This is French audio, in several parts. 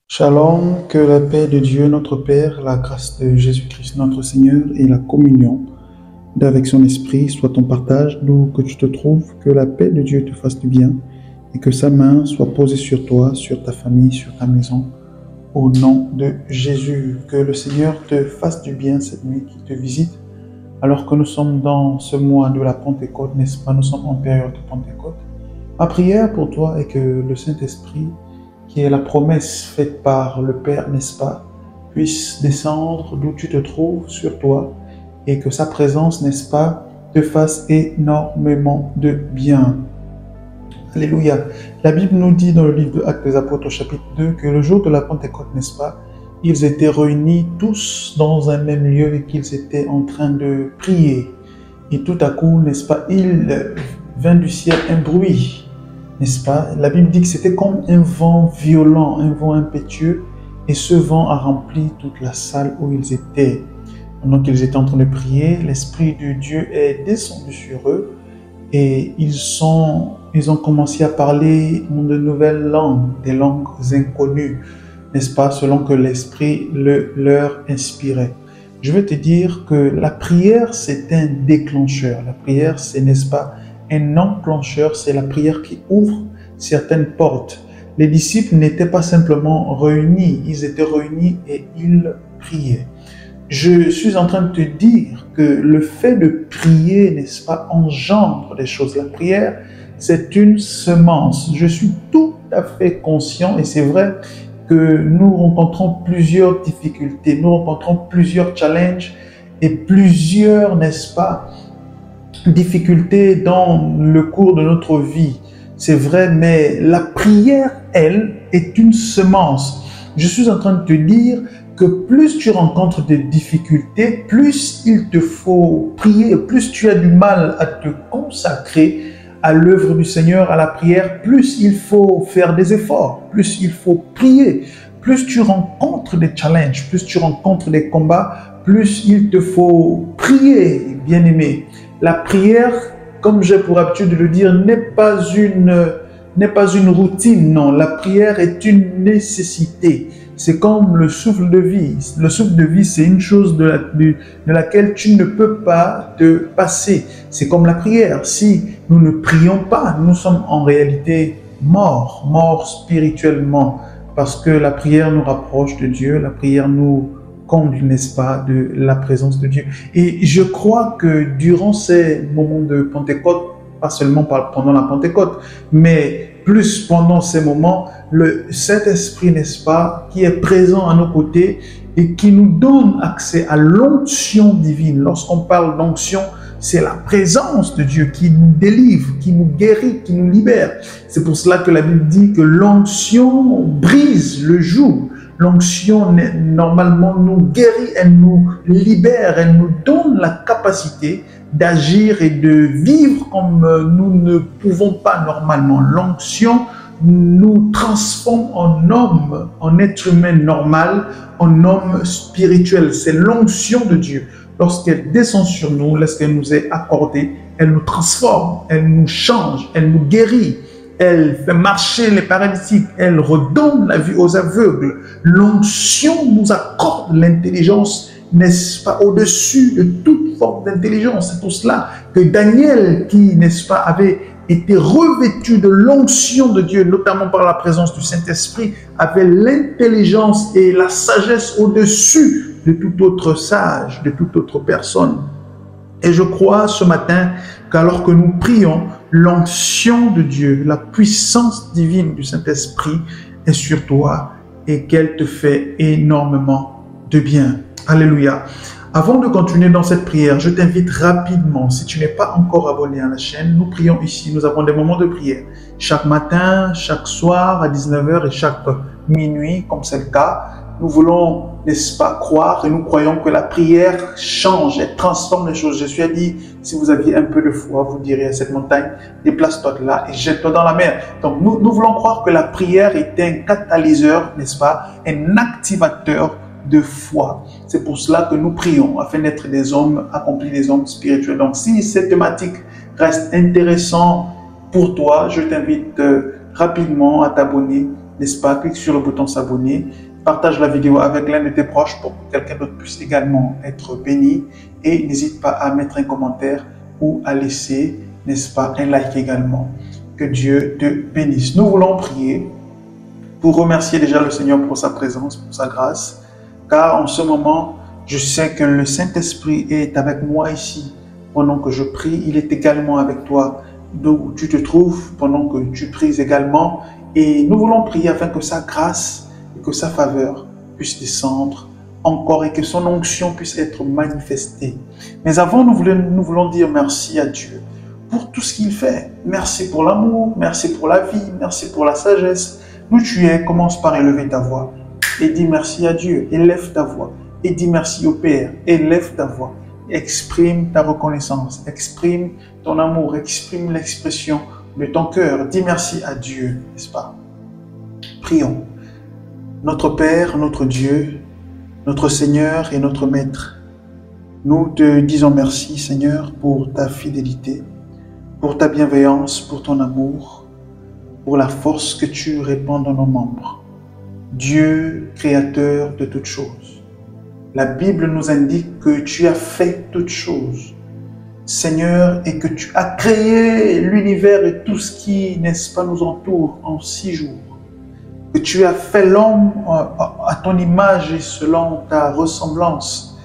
Shalom, que la paix de Dieu notre Père, la grâce de Jésus-Christ notre Seigneur et la communion d'avec son Esprit soit ton partage, d'où que tu te trouves, que la paix de Dieu te fasse du bien et que sa main soit posée sur toi, sur ta famille, sur ta maison, au nom de Jésus. Que le Seigneur te fasse du bien cette nuit, qu'il te visite, alors que nous sommes dans ce mois de la Pentecôte, n'est-ce pas? Nous sommes en période de Pentecôte. Ma prière pour toi est que le Saint-Esprit, qui est la promesse faite par le Père, n'est-ce pas, puisse descendre d'où tu te trouves sur toi et que sa présence, n'est-ce pas, te fasse énormément de bien. Alléluia. La Bible nous dit dans le livre de Actes des Apôtres, chapitre 2, que le jour de la Pentecôte, n'est-ce pas, ils étaient réunis tous dans un même lieu et qu'ils étaient en train de prier. Et tout à coup, n'est-ce pas, il vint du ciel un bruit, n'est-ce pas? La Bible dit que c'était comme un vent violent, un vent impétueux, et ce vent a rempli toute la salle où ils étaient. Pendant qu'ils étaient en train de prier, l'Esprit de Dieu est descendu sur eux, et ils ont commencé à parler de nouvelles langues, des langues inconnues, n'est-ce pas, selon que l'Esprit leur inspirait. Je veux te dire que la prière, c'est un déclencheur. La prière, c'est, n'est-ce pas, un enclencheur, c'est la prière qui ouvre certaines portes. Les disciples n'étaient pas simplement réunis, ils étaient réunis et ils priaient. Je suis en train de te dire que le fait de prier, n'est-ce pas, engendre des choses. La prière, c'est une semence. Je suis tout à fait conscient et c'est vrai que nous rencontrons plusieurs difficultés, nous rencontrons plusieurs challenges et plusieurs, n'est-ce pas, difficultés dans le cours de notre vie. C'est vrai, mais la prière, elle, est une semence. Je suis en train de te dire que plus tu rencontres des difficultés, plus il te faut prier, plus tu as du mal à te consacrer à l'œuvre du Seigneur, à la prière, plus il faut faire des efforts, plus il faut prier, plus tu rencontres des challenges, plus tu rencontres des combats, plus il te faut prier, bien-aimé. La prière, comme j'ai pour habitude de le dire, n'est pas une routine, non. La prière est une nécessité. C'est comme le souffle de vie. Le souffle de vie, c'est une chose de laquelle tu ne peux pas te passer. C'est comme la prière. Si nous ne prions pas, nous sommes en réalité morts spirituellement. Parce que la prière nous rapproche de Dieu, la prière nous comble, n'est-ce pas, de la présence de Dieu. Et je crois que durant ces moments de Pentecôte, pas seulement pendant la Pentecôte, mais plus pendant ces moments, le Saint-Esprit, n'est-ce pas, qui est présent à nos côtés et qui nous donne accès à l'onction divine. Lorsqu'on parle d'onction, c'est la présence de Dieu qui nous délivre, qui nous guérit, qui nous libère. C'est pour cela que la Bible dit que l'onction brise le joug. L'onction, normalement, nous guérit, elle nous libère, elle nous donne la capacité d'agir et de vivre comme nous ne pouvons pas normalement. L'onction nous transforme en homme, en être humain normal, en homme spirituel. C'est l'onction de Dieu. Lorsqu'elle descend sur nous, lorsqu'elle nous est accordée, elle nous transforme, elle nous change, elle nous guérit. Elle fait marcher les paralytiques, elle redonne la vie aux aveugles. L'onction nous accorde l'intelligence, n'est-ce pas, au-dessus de toute forme d'intelligence. C'est pour cela que Daniel, qui, n'est-ce pas, avait été revêtu de l'onction de Dieu, notamment par la présence du Saint-Esprit, avait l'intelligence et la sagesse au-dessus de tout autre sage, de toute autre personne. Et je crois ce matin qu'alors que nous prions, l'onction de Dieu, la puissance divine du Saint-Esprit est sur toi et qu'elle te fait énormément de bien. Alléluia. Avant de continuer dans cette prière, je t'invite rapidement, si tu n'es pas encore abonné à la chaîne, nous prions ici, nous avons des moments de prière. Chaque matin, chaque soir à 19h et chaque minuit, comme c'est le cas, nous voulons, n'est-ce pas, croire et nous croyons que la prière change et transforme les choses. Jésus a dit, si vous aviez un peu de foi, vous direz à cette montagne, déplace-toi de là et jette-toi dans la mer. Donc nous voulons croire que la prière est un catalyseur, n'est-ce pas, un activateur de foi. C'est pour cela que nous prions, afin d'être des hommes accomplis, des hommes spirituels. Donc si cette thématique reste intéressante pour toi, je t'invite rapidement à t'abonner n'est-ce pas? Clique sur le bouton s'abonner, partage la vidéo avec l'un de tes proches pour que quelqu'un d'autre puisse également être béni. Et n'hésite pas à mettre un commentaire ou à laisser, n'est-ce pas, un like également. Que Dieu te bénisse. Nous voulons prier pour remercier déjà le Seigneur pour sa présence, pour sa grâce, car en ce moment, je sais que le Saint-Esprit est avec moi ici. Pendant que je prie, il est également avec toi d'où tu te trouves, pendant que tu pries également. Et nous voulons prier afin que sa grâce et que sa faveur puissent descendre encore et que son onction puisse être manifestée. Mais avant, nous voulons dire merci à Dieu pour tout ce qu'il fait. Merci pour l'amour, merci pour la vie, merci pour la sagesse. D'où tu es, commence par élever ta voix et dis merci à Dieu. Élève ta voix et dis merci au Père. Élève ta voix. Exprime ta reconnaissance, exprime ton amour, exprime l'expression de ton cœur. Dis merci à Dieu, n'est-ce pas? Prions. Notre Père, notre Dieu, notre Seigneur et notre Maître, nous te disons merci, Seigneur, pour ta fidélité, pour ta bienveillance, pour ton amour, pour la force que tu répands dans nos membres. Dieu, créateur de toutes choses. La Bible nous indique que tu as fait toutes choses, Seigneur, et que tu as créé l'univers et tout ce qui, n'est-ce pas, nous entoure en 6 jours. Que tu as fait l'homme à ton image et selon ta ressemblance.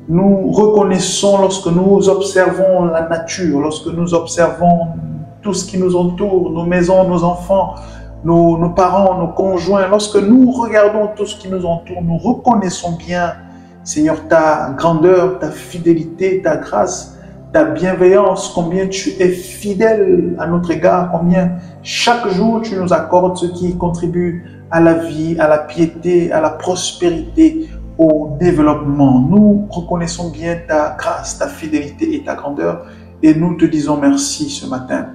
Nous reconnaissons lorsque nous observons la nature, lorsque nous observons tout ce qui nous entoure, nos maisons, nos enfants, nos parents, nos conjoints, lorsque nous regardons tout ce qui nous entoure, nous reconnaissons bien, Seigneur, ta grandeur, ta fidélité, ta grâce, ta bienveillance, combien tu es fidèle à notre égard, combien chaque jour tu nous accordes ce qui contribue à la vie, à la piété, à la prospérité, au développement. Nous reconnaissons bien ta grâce, ta fidélité et ta grandeur et nous te disons merci ce matin.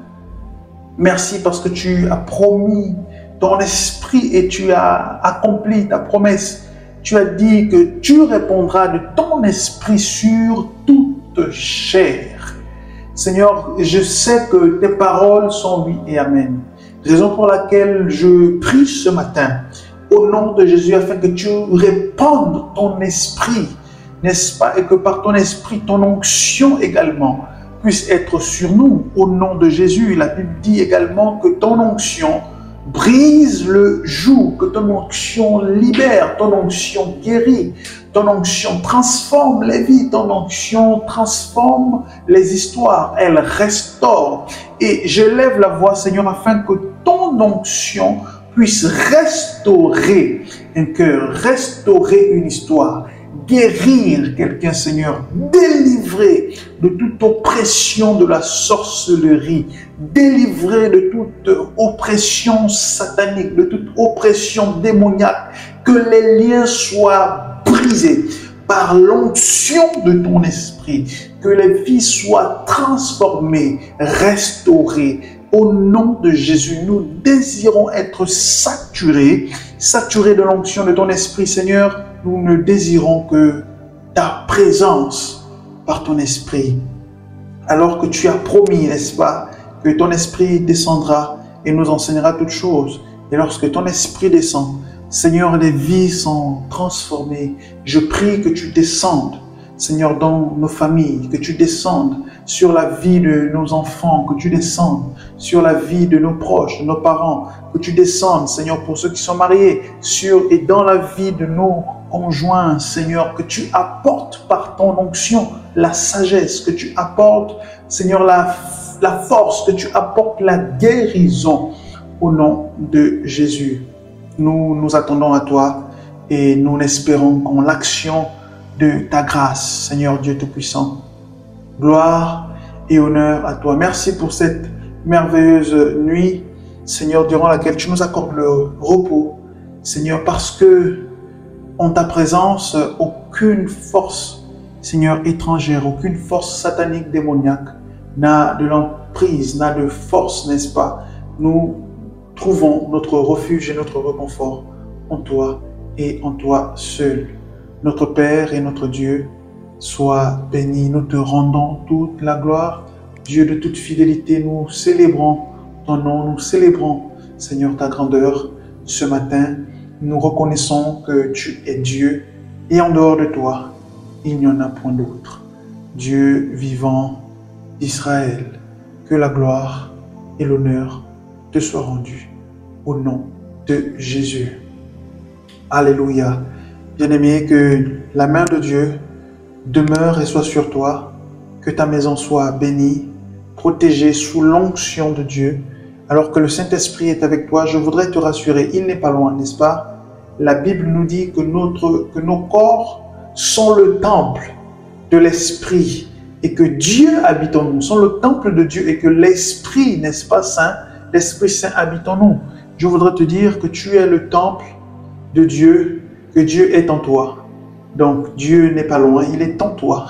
Merci parce que tu as promis ton esprit et tu as accompli ta promesse. Tu as dit que tu répondras de ton esprit sur toute chair. Seigneur, je sais que tes paroles sont oui et amen. Raison pour laquelle je prie ce matin au nom de Jésus afin que tu répandes ton esprit, n'est-ce pas? Et que par ton esprit, ton onction également puisse être sur nous au nom de Jésus. La Bible dit également que ton onction brise le joug, que ton onction libère, ton onction guérit, ton onction transforme les vies, ton onction transforme les histoires, elle restaure. Et j'élève la voix, Seigneur, afin que ton onction puisse restaurer un cœur, restaurer une histoire, guérir quelqu'un, Seigneur, délivrer de toute oppression de la sorcellerie, délivrer de toute oppression satanique, de toute oppression démoniaque, que les liens soient brisés par l'onction de ton esprit, que les vies soient transformées, restaurées. Au nom de Jésus, nous désirons être saturés de l'onction de ton esprit, Seigneur. Nous ne désirons que ta présence par ton esprit. Alors que tu as promis, n'est-ce pas, que ton esprit descendra et nous enseignera toutes choses. Et lorsque ton esprit descend, Seigneur, les vies sont transformées. Je prie que tu descendes, Seigneur, dans nos familles, que tu descendes sur la vie de nos enfants, que tu descendes sur la vie de nos proches, de nos parents, que tu descendes, Seigneur, pour ceux qui sont mariés, sur et dans la vie de nos conjoints, Seigneur, que tu apportes par ton onction la sagesse, que tu apportes, Seigneur, la force, que tu apportes la guérison au nom de Jésus. Nous nous attendons à toi et nous espérons qu'en l'action de ta grâce, Seigneur Dieu Tout-Puissant, gloire et honneur à toi. Merci pour cette merveilleuse nuit, Seigneur, durant laquelle tu nous accordes le repos, Seigneur, parce que en ta présence, aucune force, Seigneur, étrangère, aucune force satanique, démoniaque n'a de l'emprise, n'a de force, n'est-ce pas? Nous trouvons notre refuge et notre réconfort en toi et en toi seul. Notre Père et notre Dieu, sois béni. Nous te rendons toute la gloire. Dieu de toute fidélité, nous célébrons ton nom, nous célébrons, Seigneur, ta grandeur. ce matin, nous reconnaissons que tu es Dieu et en dehors de toi, il n'y en a point d'autre. Dieu vivant d'Israël, que la gloire et l'honneur te soient rendus au nom de Jésus. Alléluia. Bien-aimé, que la main de Dieu demeure et soit sur toi, que ta maison soit bénie, protégée sous l'onction de Dieu. Alors que le Saint-Esprit est avec toi, je voudrais te rassurer, il n'est pas loin, n'est-ce pas? La Bible nous dit que nos corps sont le temple de l'Esprit et que Dieu habite en nous, sont le temple de Dieu et que l'Esprit, n'est-ce pas, Saint, l'Esprit Saint habite en nous. Je voudrais te dire que tu es le temple de Dieu, que Dieu est en toi. Donc Dieu n'est pas loin, il est en toi,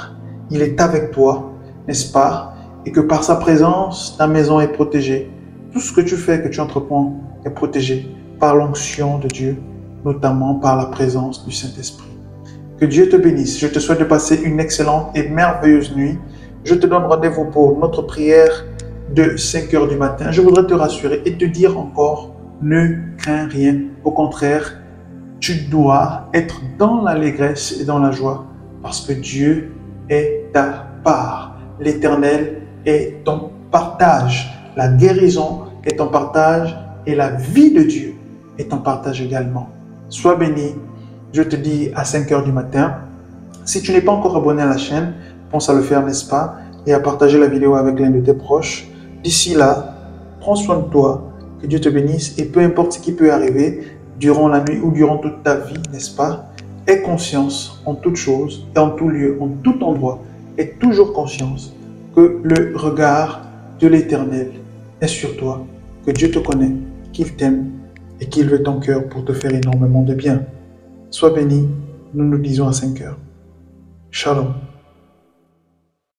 il est avec toi, n'est-ce pas? Et que par sa présence, ta maison est protégée. Tout ce que tu fais, que tu entreprends, est protégé par l'onction de Dieu, notamment par la présence du Saint-Esprit. Que Dieu te bénisse. Je te souhaite de passer une excellente et merveilleuse nuit. Je te donne rendez-vous pour notre prière de 5 heures du matin. Je voudrais te rassurer et te dire encore, ne crains rien. Au contraire, tu dois être dans l'allégresse et dans la joie parce que Dieu est ta part. L'Éternel est ton partage. La guérison est ton partage et la vie de Dieu est ton partage également. Sois béni. Je te dis à 5 heures du matin. Si tu n'es pas encore abonné à la chaîne, pense à le faire, n'est-ce pas? Et à partager la vidéo avec l'un de tes proches. D'ici là, prends soin de toi. Que Dieu te bénisse et peu importe ce qui peut arriver durant la nuit ou durant toute ta vie, n'est-ce pas? Aie conscience en toutes choses et en tout lieu, en tout endroit. Aie toujours conscience que le regard de l'Éternel est sur toi, que Dieu te connaît, qu'il t'aime et qu'il veut ton cœur pour te faire énormément de bien. Sois béni, nous nous disons à 5 heures. Shalom.